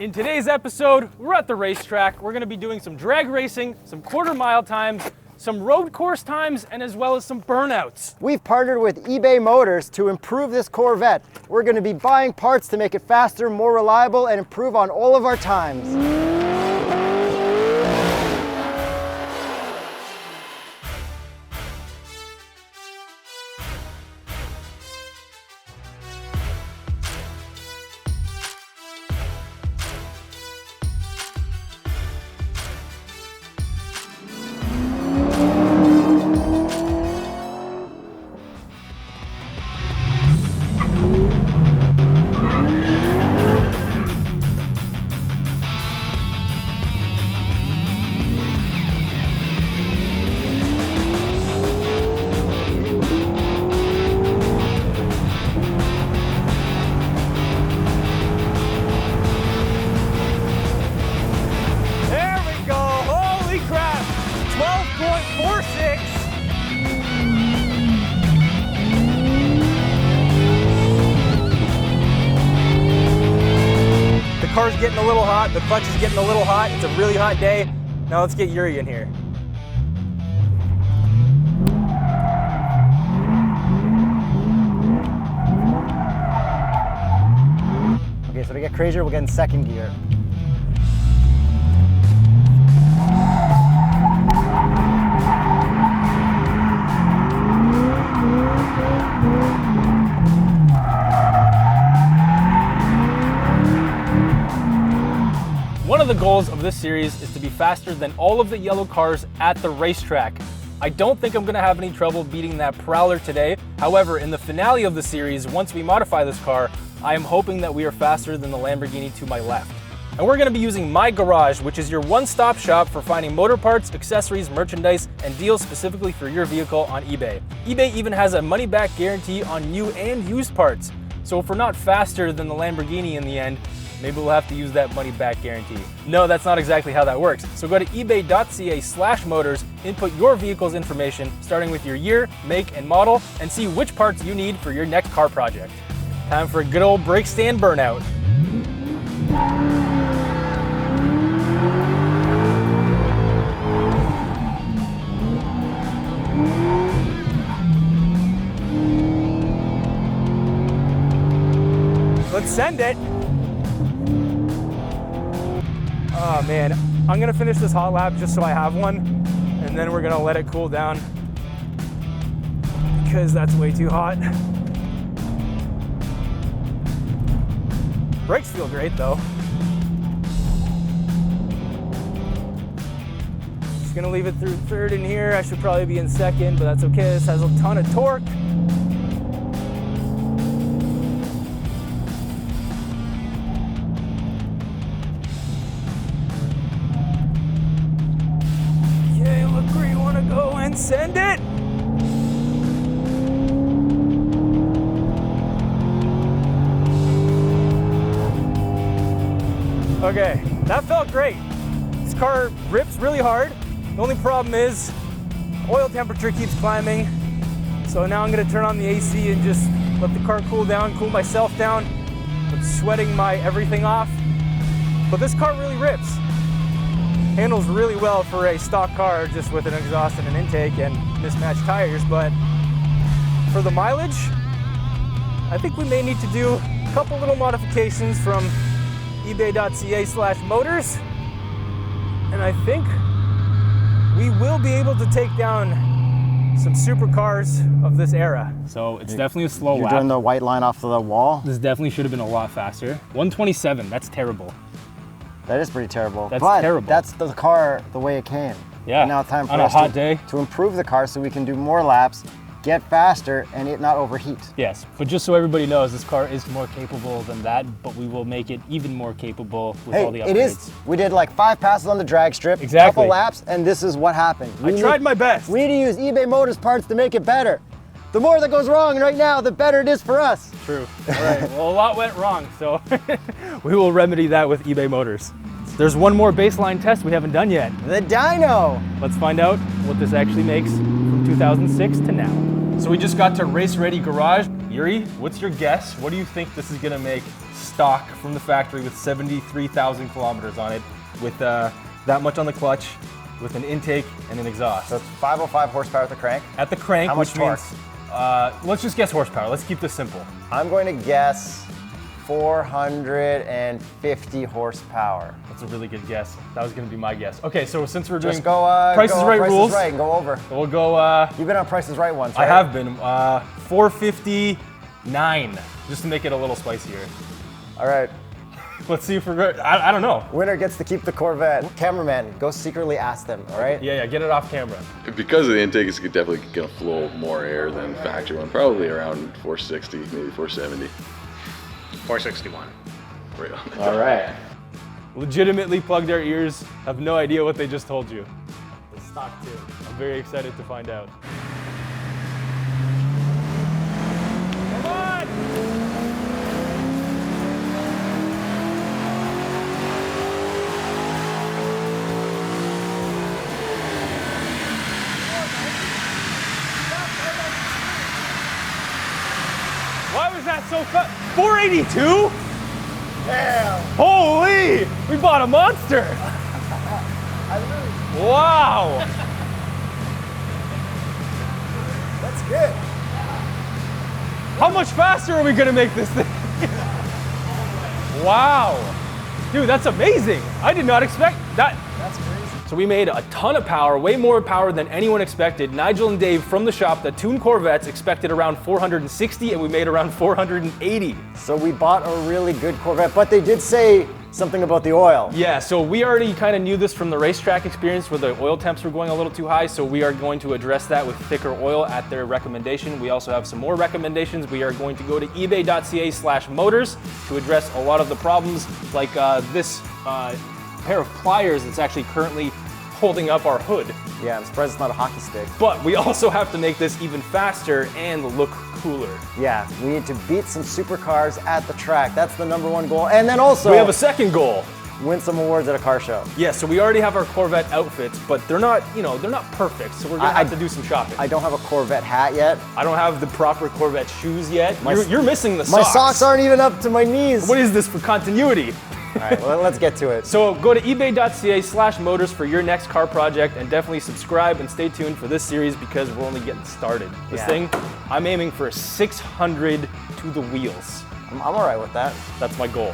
In today's episode, we're at the racetrack. We're gonna be doing some drag racing, some quarter-mile times, some road course times, and as well as some burnouts. We've partnered with eBay Motors to improve this Corvette. We're gonna be buying parts to make it faster, more reliable, and improve on all of our times. The car's getting a little hot, the clutch is getting a little hot, it's a really hot day. Now let's get Yuri in here. Okay, so to get crazier, we'll get in second gear. One of the goals of this series is to be faster than all of the yellow cars at the racetrack. I don't think I'm gonna have any trouble beating that Prowler today. However, in the finale of the series, once we modify this car, I am hoping that we are faster than the Lamborghini to my left. And we're gonna be using My Garage, which is your one-stop shop for finding motor parts, accessories, merchandise, and deals specifically for your vehicle on eBay. eBay even has a money-back guarantee on new and used parts. So if we're not faster than the Lamborghini in the end, maybe we'll have to use that money-back guarantee. No, that's not exactly how that works. So go to ebay.ca/motors, input your vehicle's information, starting with your year, make, and model, and see which parts you need for your next car project. Time for a good old brake stand burnout. Let's send it. Oh man, I'm gonna finish this hot lap just so I have one, and then we're gonna let it cool down because that's way too hot. Brakes feel great though. Just gonna leave it through third in here. I should probably be in second, but that's okay. This has a ton of torque. Go and send it. Okay, that felt great. This car rips really hard. The only problem is oil temperature keeps climbing. So now I'm gonna turn on the AC and just let the car cool down, cool myself down. I'm sweating my everything off. But this car really rips. Handles really well for a stock car just with an exhaust and an intake and mismatched tires, but for the mileage, I think we may need to do a couple little modifications from ebay.ca/motors, and I think we will be able to take down some supercars of this era. So it's definitely a slow lap. You're doing the white line off of the wall? This definitely should have been a lot faster. 127, that's terrible. That is pretty terrible. That's but terrible. That's the car the way it came. Yeah. And now it's time for on us a hot day to improve the car so we can do more laps, get faster, and it not overheat. Yes, but just so everybody knows, this car is more capable than that, but we will make it even more capable with all the upgrades. It is. We did like 5 passes on the drag strip, exactly. couple laps, and this is what happened. I tried my best. We need to use eBay Motors parts to make it better. The more that goes wrong right now, the better it is for us. True. All right, well, a lot went wrong, so we will remedy that with eBay Motors. There's one more baseline test we haven't done yet. The Dyno. Let's find out what this actually makes from 2006 to now. So we just got to Race Ready Garage. Yuri, what's your guess? What do you think this is gonna make stock from the factory with 73,000 kilometers on it, with that much on the clutch, with an intake and an exhaust? So it's 505 horsepower at the crank. At the crank, How much which means, let's just guess horsepower. Let's keep this simple. I'm going to guess 450 horsepower. That's a really good guess. That was gonna be my guess. Okay, so since we're doing Just go, Price is Right rules, Right, and go over. we'll go, You've been on Price is Right once, right? I have been, 459, just to make it a little spicier. All right. Let's see if we're good. I don't know. Winner gets to keep the Corvette. Cameraman, go secretly ask them, all right? Yeah, get it off camera. Because of the intake, it's definitely gonna flow more air than factory one. Probably around 460, maybe 470. 461. Right on. All right. Legitimately plugged our ears, have no idea what they just told you. It's stock too. I'm very excited to find out. Come on! Why was that so fast? 482? Damn. Holy! We bought a monster! Wow! That's good. How much faster are we gonna make this thing? Wow! Dude, that's amazing! I did not expect that. That's crazy. So we made a ton of power, way more power than anyone expected. Nigel and Dave from the shop that tune Corvettes expected around 460 and we made around 480. So we bought a really good Corvette, but they did say something about the oil. Yeah, so we already kind of knew this from the racetrack experience where the oil temps were going a little too high, so we are going to address that with thicker oil at their recommendation. We also have some more recommendations. We are going to go to ebay.ca/motors to address a lot of the problems, like this pair of pliers that's actually currently holding up our hood. Yeah, I'm surprised it's not a hockey stick. But we also have to make this even faster and look cooler. Yeah, we need to beat some supercars at the track. That's the #1 goal. And then also We have a second goal. win some awards at a car show. Yeah, so we already have our Corvette outfits, but they're not, they're not perfect, so we're gonna have to do some shopping. I don't have a Corvette hat yet. I don't have the proper Corvette shoes yet. My- You're missing the My socks. socks aren't even up to my knees. What is this for continuity? All right, well, let's get to it. So go to ebay.ca/motors for your next car project and definitely subscribe and stay tuned for this series because we're only getting started. This Yeah. thing, I'm aiming for 600 to the wheels. I'm all right with that. That's my goal.